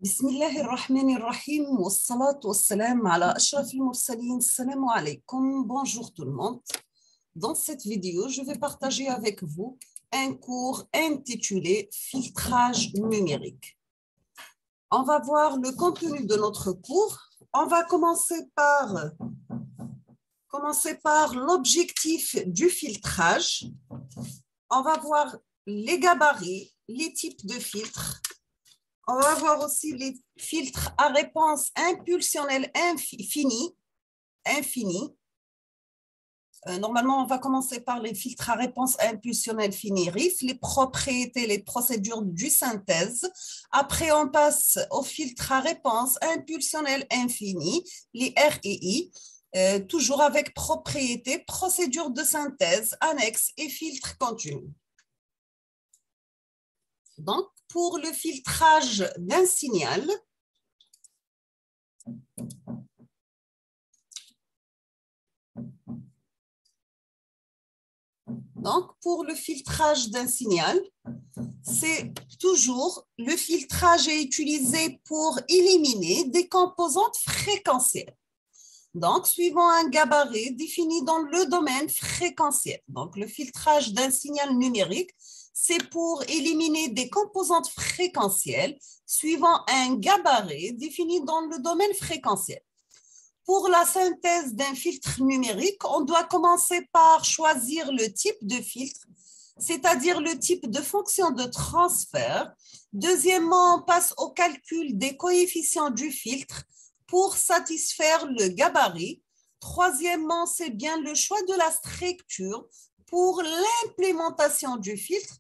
بسم الله الرحمن الرحيم والصلاة والسلام على أشرف المرسلين. Salam alaikum. Bonjour tout le monde. Dans cette vidéo, je vais partager avec vous un cours intitulé Filtrage numérique. On va voir le contenu de notre cours. On va commencer par l'objectif du filtrage. On va voir les gabarits, les types de filtres. On va voir aussi les filtres à réponse impulsionnelle infinie. Normalement, on va commencer par les filtres à réponse impulsionnelle finie, RIF, les propriétés, les procédures du synthèse. Après, on passe aux filtres à réponse impulsionnelle infinie, les RII, toujours avec propriétés, procédures de synthèse, annexes et filtres continus. Donc, pour le filtrage d'un signal, c'est toujours le filtrage est utilisé pour éliminer des composantes fréquentielles. Donc, suivant un gabarit défini dans le domaine fréquentiel. Donc, le filtrage d'un signal numérique, c'est pour éliminer des composantes fréquentielles suivant un gabarit défini dans le domaine fréquentiel. Pour la synthèse d'un filtre numérique, on doit commencer par choisir le type de filtre, c'est-à-dire le type de fonction de transfert. Deuxièmement, on passe au calcul des coefficients du filtre pour satisfaire le gabarit. Troisièmement, c'est bien le choix de la structure pour l'implémentation du filtre,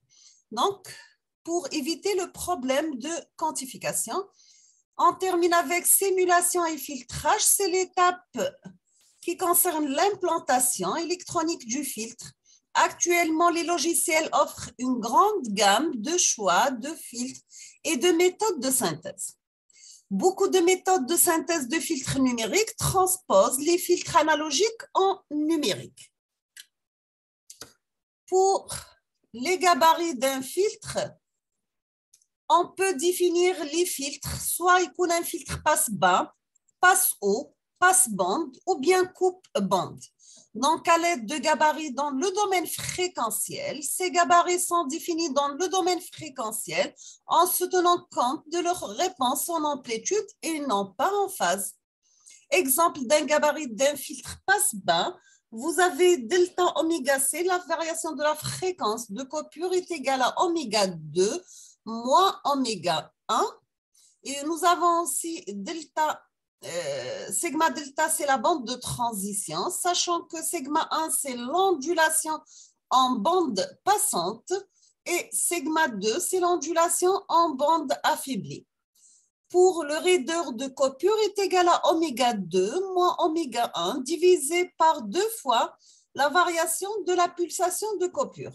donc pour éviter le problème de quantification. On termine avec simulation et filtrage. C'est l'étape qui concerne l'implantation électronique du filtre. Actuellement, les logiciels offrent une grande gamme de choix de filtres et de méthodes de synthèse. Beaucoup de méthodes de synthèse de filtres numériques transposent les filtres analogiques en numérique. Pour les gabarits d'un filtre, on peut définir les filtres, soit un filtre passe-bas, passe-haut, passe-bande ou bien coupe-bande. Donc, à l'aide de gabarits dans le domaine fréquentiel, ces gabarits sont définis dans le domaine fréquentiel en se tenant compte de leur réponse en amplitude et non pas en phase. Exemple d'un gabarit d'un filtre passe-bas, vous avez delta oméga C, la variation de la fréquence de coupure est égale à oméga 2 moins oméga 1. Et nous avons aussi delta, sigma delta, c'est la bande de transition, sachant que sigma 1, c'est l'ondulation en bande passante et sigma 2, c'est l'ondulation en bande affaiblie. Pour le raideur de coupure est égal à oméga 2 moins oméga 1 divisé par 2 fois la variation de la pulsation de coupure.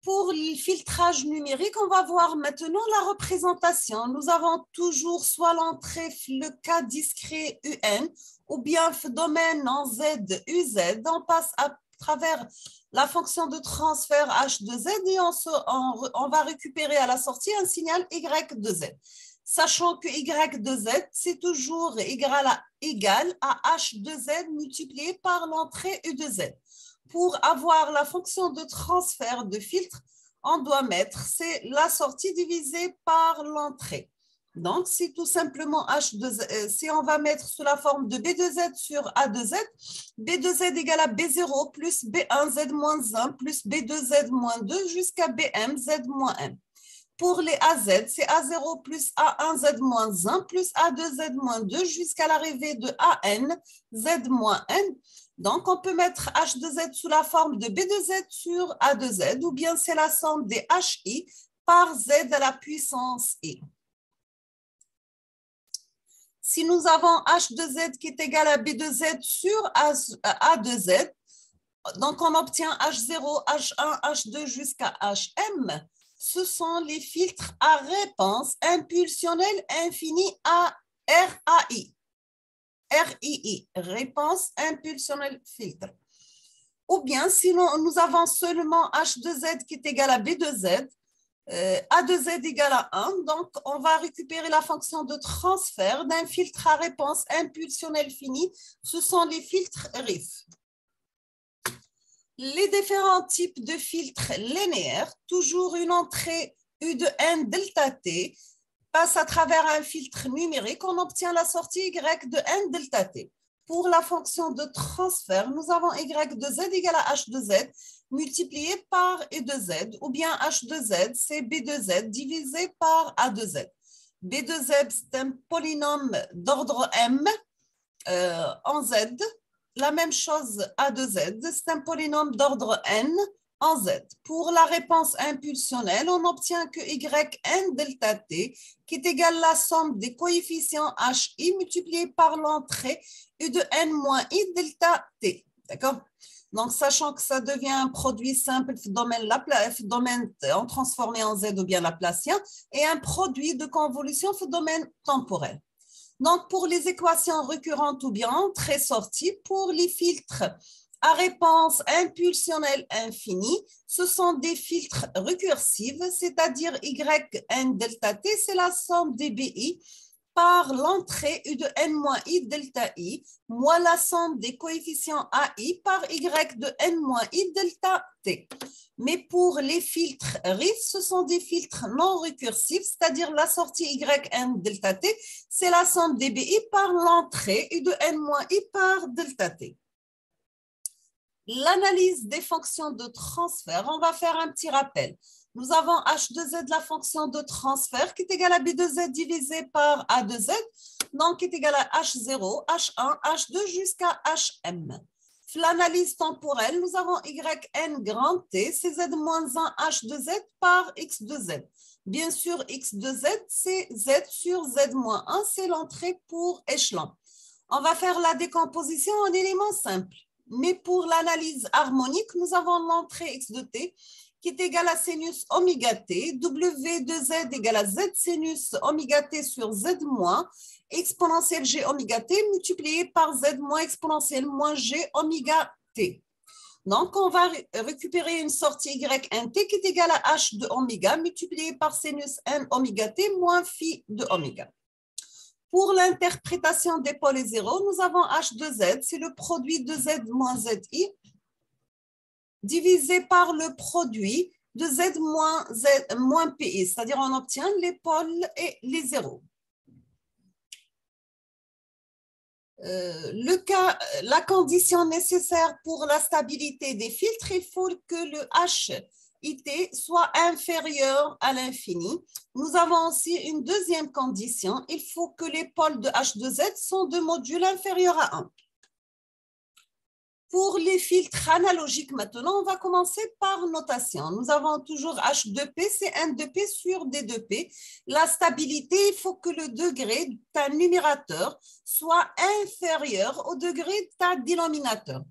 Pour le filtrage numérique, on va voir maintenant la représentation. Nous avons toujours soit l'entrée, le cas discret UN, ou bien domaine en Z, UZ. On passe à travers la fonction de transfert H de Z et on va récupérer à la sortie un signal Y de Z. Sachant que Y de Z, c'est toujours égal à H de Z multiplié par l'entrée U de Z. Pour avoir la fonction de transfert de filtre, on doit mettre, c'est la sortie divisée par l'entrée. Donc, c'est tout simplement H de Z. Si on va mettre sous la forme de B de Z sur A de Z, B de Z égale à B0 plus B1 Z moins 1 plus B2 Z moins 2 jusqu'à BM Z moins M. Pour les AZ, c'est A0 plus A1 Z moins 1 plus A2 Z moins 2 jusqu'à l'arrivée de AN Z moins N. Donc, on peut mettre H de Z sous la forme de B de Z sur A de Z, ou bien c'est la somme des HI par Z à la puissance I. Si nous avons H de Z qui est égal à B de Z sur A de Z, donc on obtient H0, H1, H2 jusqu'à HM. Ce sont les filtres à réponse impulsionnelle infinie à RAI. RII, réponse impulsionnelle filtre. Ou bien, sinon, nous avons seulement H de Z qui est égal à B de Z, A de Z égale à 1. Donc, on va récupérer la fonction de transfert d'un filtre à réponse impulsionnelle finie. Ce sont les filtres RIF. Les différents types de filtres linéaires, toujours une entrée U de N delta T, passe à travers un filtre numérique, on obtient la sortie Y de N delta T. Pour la fonction de transfert, nous avons Y de Z égale à H de Z multiplié par E de Z, ou bien H de Z, c'est B de Z divisé par A de Z. B de Z, c'est un polynôme d'ordre M en Z. La même chose A de Z, c'est un polynôme d'ordre N en Z. Pour la réponse impulsionnelle, on obtient que Yn delta T, qui est égal à la somme des coefficients HI multiplié par l'entrée U de N moins I delta T. D'accord? Donc, sachant que ça devient un produit simple, domaine en transformé en Z ou bien laplacien, et un produit de convolution domaine temporel. Donc, pour les équations récurrentes ou bien entrée-sortie, pour les filtres à réponse impulsionnelle infinie, ce sont des filtres récursifs, c'est-à-dire Yn delta T, c'est la somme des BI par l'entrée U de N moins I delta I, moins la somme des coefficients AI par Y de N moins I delta T. Mais pour les filtres RIF, ce sont des filtres non récursifs, c'est-à-dire la sortie Yn delta T, c'est la somme des BI par l'entrée U de N moins I par delta T. L'analyse des fonctions de transfert, on va faire un petit rappel. Nous avons H de Z, la fonction de transfert, qui est égale à B de Z divisé par A de Z, donc qui est égal à H0, H1, H2 jusqu'à HM. L'analyse temporelle, nous avons Yn grand T, c'est Z moins 1 H de Z par X de Z. Bien sûr, X de Z, c'est Z sur Z moins 1, c'est l'entrée pour échelon. On va faire la décomposition en éléments simples. Mais pour l'analyse harmonique, nous avons l'entrée X de T qui est égale à sinus oméga T, W de Z égale à Z sinus oméga T sur Z moins, exponentielle G oméga T multiplié par Z moins exponentielle moins G oméga T. Donc, on va récupérer une sortie Yn T qui est égale à H de oméga multiplié par sinus N oméga T moins phi de oméga. Pour l'interprétation des pôles et zéros, nous avons H de Z, c'est le produit de Z moins ZI, divisé par le produit de Z moins PI, c'est-à-dire on obtient les pôles et les zéros. La condition nécessaire pour la stabilité des filtres, il faut que le HIT soit inférieur à l'infini. Nous avons aussi une deuxième condition, il faut que les pôles de H de Z sont de module inférieur à 1. Pour les filtres analogiques maintenant, on va commencer par notation. Nous avons toujours H de P, c'est N de P sur D de P. La stabilité, il faut que le degré de ta numérateur soit inférieur au degré de ta dénominateur.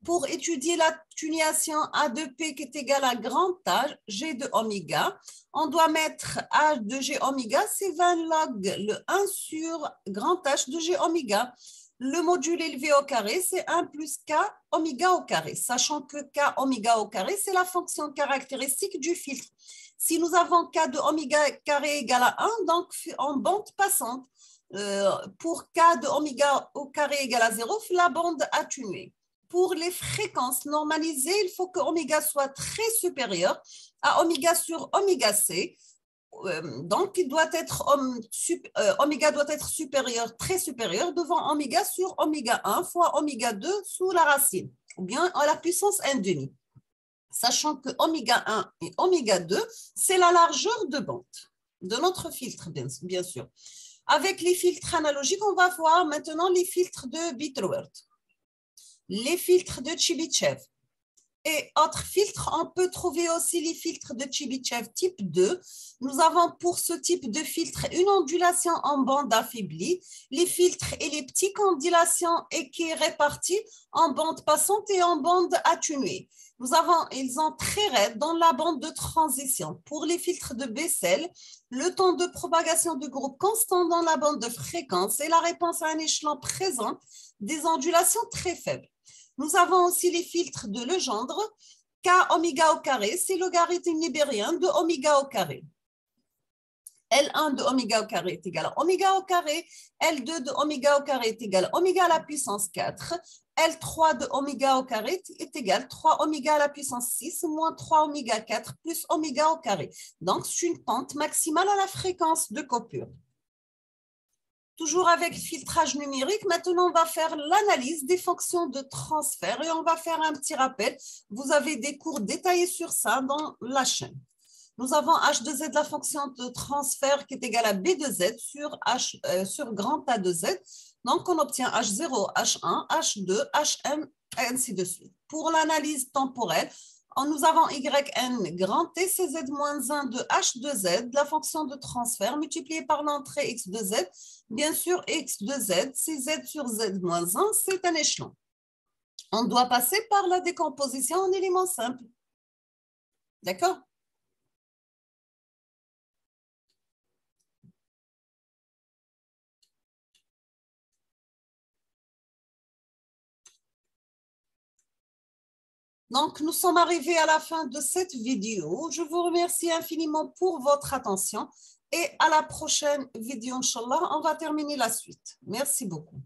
Pour étudier l'atténuation A de P qui est égale à grand H, G de oméga, on doit mettre H de G oméga, c'est 20 log le 1 sur grand H de G oméga. Le module élevé au carré, c'est 1 plus K oméga au carré, sachant que K oméga au carré, c'est la fonction caractéristique du filtre. Si nous avons K de oméga carré égale à 1, donc en bande passante, pour K de oméga au carré égale à 0, la bande atténuée. Pour les fréquences normalisées, il faut que oméga soit très supérieur à oméga sur oméga C. Donc, oméga doit être supérieur, très supérieur, devant oméga sur oméga 1 fois oméga 2 sous la racine, ou bien à la puissance n demi. Sachant que oméga 1 et oméga 2, c'est la largeur de bande de notre filtre, bien sûr. Avec les filtres analogiques, on va voir maintenant les filtres de Butterworth, les filtres de Chebyshev. Et autres filtres, on peut trouver aussi les filtres de Chebyshev type 2. Nous avons pour ce type de filtre une ondulation en bande affaiblie, les filtres elliptiques, ondulation équirépartie en bande passante et en bande atténuée. Ils ont très raide dans la bande de transition. Pour les filtres de Bessel, le temps de propagation de groupe constant dans la bande de fréquence et la réponse à un échelon présente des ondulations très faibles. Nous avons aussi les filtres de Legendre. K oméga au carré, c'est le logarithme libérien de oméga au carré. L1 de oméga au carré est égal à oméga au carré. L2 de oméga au carré est égal à oméga à la puissance 4. L3 de oméga au carré est égal à 3 oméga à la puissance 6 moins 3 oméga 4 plus oméga au carré. Donc, c'est une pente maximale à la fréquence de coupure. Toujours avec filtrage numérique, maintenant on va faire l'analyse des fonctions de transfert et on va faire un petit rappel. Vous avez des cours détaillés sur ça dans la chaîne. Nous avons h de z, la fonction de transfert qui est égale à b de z sur grand A de z. Donc, on obtient h0, h1, h2, hm, et ainsi de suite. Pour l'analyse temporelle, nous avons yn grand t, c'est z-1 de h de z, la fonction de transfert multipliée par l'entrée x de z. Bien sûr, x de z, c'est z sur z-1, c'est un échelon. On doit passer par la décomposition en éléments simples. D'accord? Donc, nous sommes arrivés à la fin de cette vidéo. Je vous remercie infiniment pour votre attention et à la prochaine vidéo, Inch'Allah, on va terminer la suite. Merci beaucoup.